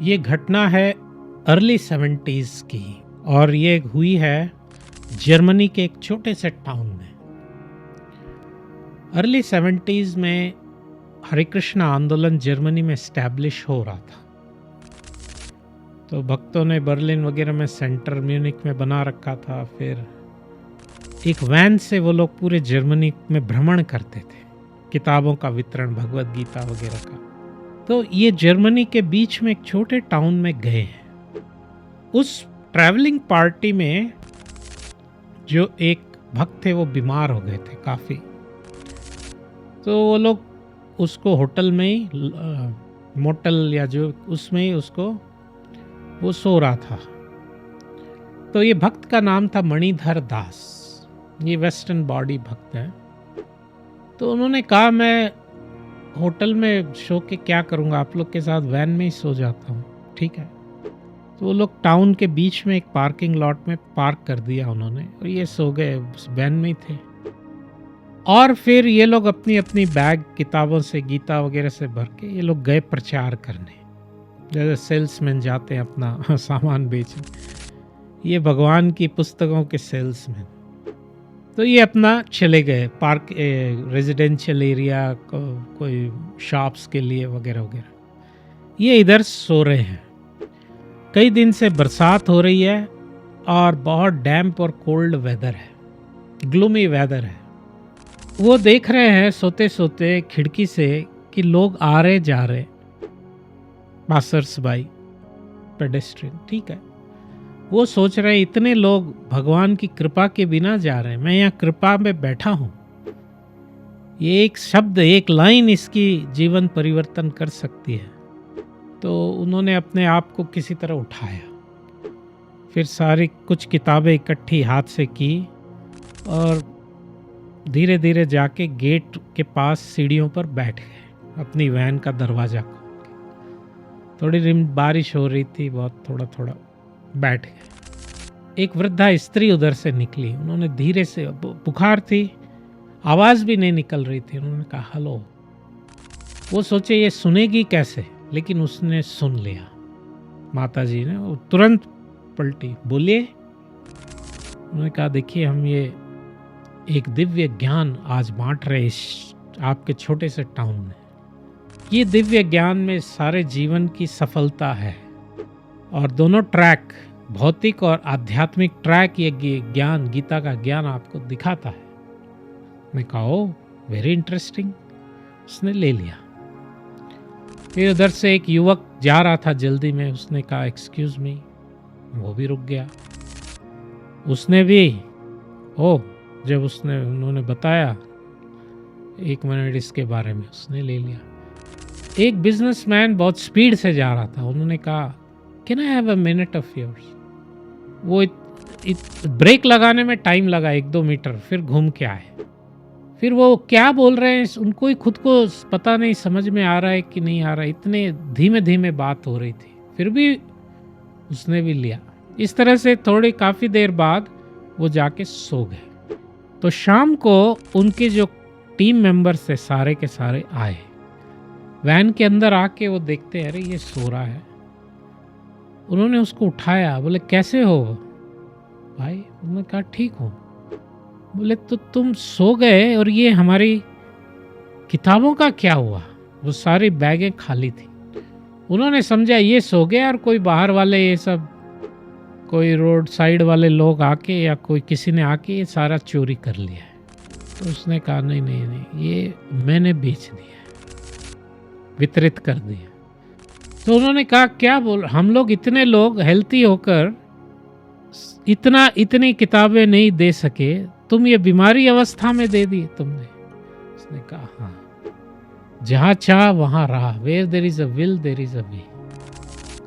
ये घटना है अर्ली 70s की और ये हुई है जर्मनी के एक छोटे से टाउन में। अर्ली 70s में हरे कृष्णा आंदोलन जर्मनी में स्टैब्लिश हो रहा था, तो भक्तों ने बर्लिन वगैरह में सेंटर म्यूनिक में बना रखा था। फिर एक वैन से वो लोग पूरे जर्मनी में भ्रमण करते थे, किताबों का वितरण, भगवत गीता वगैरह का। तो ये जर्मनी के बीच में एक छोटे टाउन में गए हैं। उस ट्रैवलिंग पार्टी में जो एक भक्त थे वो बीमार हो गए थे काफ़ी, तो वो लोग उसको होटल में ही, मोटल या जो उसमें ही उसको वो सो रहा था। तो ये भक्त का नाम था मणिधर दास, ये वेस्टर्न बॉडी भक्त है। तो उन्होंने कहा मैं होटल में सो के क्या करूँगा, आप लोग के साथ वैन में ही सो जाता हूँ, ठीक है। तो वो लोग टाउन के बीच में एक पार्किंग लॉट में पार्क कर दिया उन्होंने, और ये सो गए, वैन में ही थे। और फिर ये लोग अपनी अपनी बैग किताबों से, गीता वगैरह से भर के ये लोग गए प्रचार करने, जैसे सेल्समैन जाते हैं अपना सामान बेचने, ये भगवान की पुस्तकों के सेल्समैन। तो ये अपना चले गए पार्क, रेजिडेंशियल एरिया, कोई शॉप्स के लिए वगैरह वगैरह। ये इधर सो रहे हैं। कई दिन से बरसात हो रही है और बहुत डैम्प और कोल्ड वेदर है, ग्लूमी वेदर है। वो देख रहे हैं सोते सोते खिड़की से कि लोग आ रहे जा रहे, पासर्स बाई, पेडेस्ट्रियन, ठीक है। वो सोच रहे इतने लोग भगवान की कृपा के बिना जा रहे हैं, मैं यहाँ कृपा में बैठा हूँ, ये एक शब्द, एक लाइन इसकी जीवन परिवर्तन कर सकती है। तो उन्होंने अपने आप को किसी तरह उठाया, फिर सारी कुछ किताबें इकट्ठी हाथ से की और धीरे धीरे जाके गेट के पास सीढ़ियों पर बैठ गए, अपनी वैन का दरवाज़ा खोल के। थोड़ी बारिश हो रही थी, बहुत थोड़ा थोड़ा, बैठ गए। एक वृद्धा स्त्री उधर से निकली, उन्होंने धीरे से, बुखार थी, आवाज़ भी नहीं निकल रही थी, उन्होंने कहा हेलो। वो सोचे ये सुनेगी कैसे, लेकिन उसने सुन लिया। माता जी ने, वो तुरंत पलटी, बोलिए। उन्होंने कहा देखिए हम ये एक दिव्य ज्ञान आज बांट रहे इस आपके छोटे से टाउन में। ये दिव्य ज्ञान में सारे जीवन की सफलता है, और दोनों ट्रैक, भौतिक और आध्यात्मिक ट्रैक, ये ज्ञान, गीता का ज्ञान आपको दिखाता है। मैं कहा ओ वेरी इंटरेस्टिंग, उसने ले लिया। फिर उधर से एक युवक जा रहा था जल्दी में, उसने कहा एक्सक्यूज मी, वो भी रुक गया। उसने भी जब उन्होंने बताया 1 मिनट इसके बारे में, उसने ले लिया। एक बिजनेसमैन बहुत स्पीड से जा रहा था, उन्होंने कहा can I have a minute of yours. वो ब्रेक लगाने में टाइम लगा 1-2 मीटर, फिर घूम के आए। फिर वो क्या बोल रहे हैं उनको ही खुद को पता नहीं, समझ में आ रहा है कि नहीं आ रहा है, इतने धीमे धीमे बात हो रही थी, फिर भी उसने भी लिया। इस तरह से थोड़ी काफ़ी देर बाद वो जाके सो गए। तो शाम को उनके जो टीम मेंबर्स थे सारे के सारे आए, वैन के अंदर आके वो देखते हैं अरे ये सो रहा है। उन्होंने उसको उठाया, बोले कैसे हो भाई? उन्होंने कहा ठीक हूँ। बोले तो तुम सो गए और ये हमारी किताबों का क्या हुआ? वो सारी बैगें खाली थी। उन्होंने समझा ये सो गया और कोई बाहर वाले, ये सब कोई रोड साइड वाले लोग आके या कोई किसी ने आके ये सारा चोरी कर लिया है। तो उसने कहा नहीं नहीं नहीं, ये मैंने बेच दिया, वितरित कर दिया। तो उन्होंने कहा क्या बोल, हम लोग इतने लोग हेल्थी होकर इतनी किताबें नहीं दे सके, तुम ये बीमारी अवस्था में दे दी तुमने। उसने कहा हाँ, जहाँ चाह वहाँ राह, where there is a will there is a way.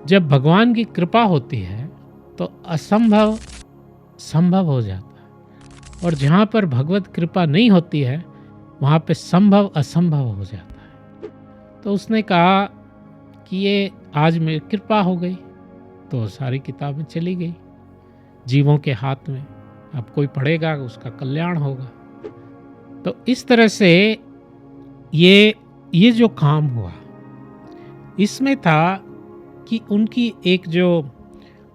जब भगवान की कृपा होती है तो असंभव संभव हो जाता है, और जहाँ पर भगवत कृपा नहीं होती है वहाँ पे संभव असंभव हो जाता है। तो उसने कहा कि ये आज मेरी कृपा हो गई, तो सारी किताबें चली गई जीवों के हाथ में, अब कोई पढ़ेगा उसका कल्याण होगा। तो इस तरह से ये जो काम हुआ, इसमें था कि उनकी एक जो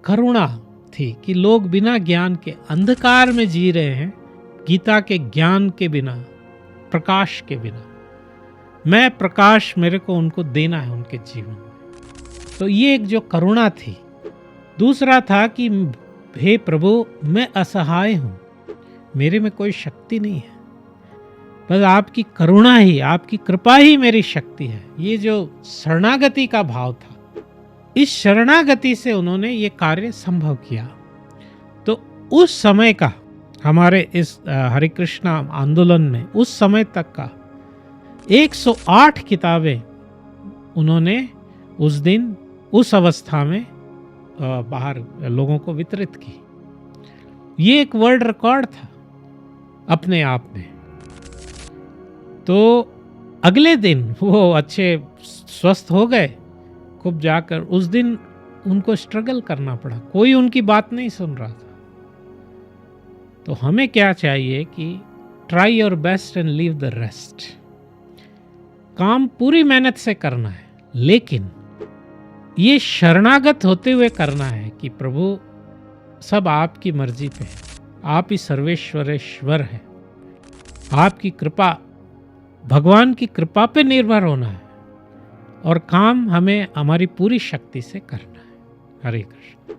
करुणा थी कि लोग बिना ज्ञान के अंधकार में जी रहे हैं, गीता के ज्ञान के बिना, प्रकाश के बिना। मैं प्रकाश मेरे को उनको देना है उनके जीवन में। तो ये एक जो करुणा थी। दूसरा था कि हे प्रभु, मैं असहाय हूँ, मेरे में कोई शक्ति नहीं है, बस आपकी करुणा ही, आपकी कृपा ही मेरी शक्ति है। ये जो शरणागति का भाव था, इस शरणागति से उन्होंने ये कार्य संभव किया। तो उस समय का हमारे इस हरे कृष्णा आंदोलन में उस समय तक का 108 किताबें उन्होंने उस दिन उस अवस्था में बाहर लोगों को वितरित की। ये एक वर्ल्ड रिकॉर्ड था अपने आप में। तो अगले दिन वो अच्छे स्वस्थ हो गए, खूब जाकर उस दिन उनको स्ट्रगल करना पड़ा, कोई उनकी बात नहीं सुन रहा था। तो हमें क्या चाहिए कि try your best and leave the rest. काम पूरी मेहनत से करना है, लेकिन ये शरणागत होते हुए करना है कि प्रभु सब आपकी मर्जी पे है, आप ही सर्वेश्वरेश्वर है, आपकी कृपा, भगवान की कृपा पे निर्भर होना है और काम हमें हमारी पूरी शक्ति से करना है। हरे कृष्ण।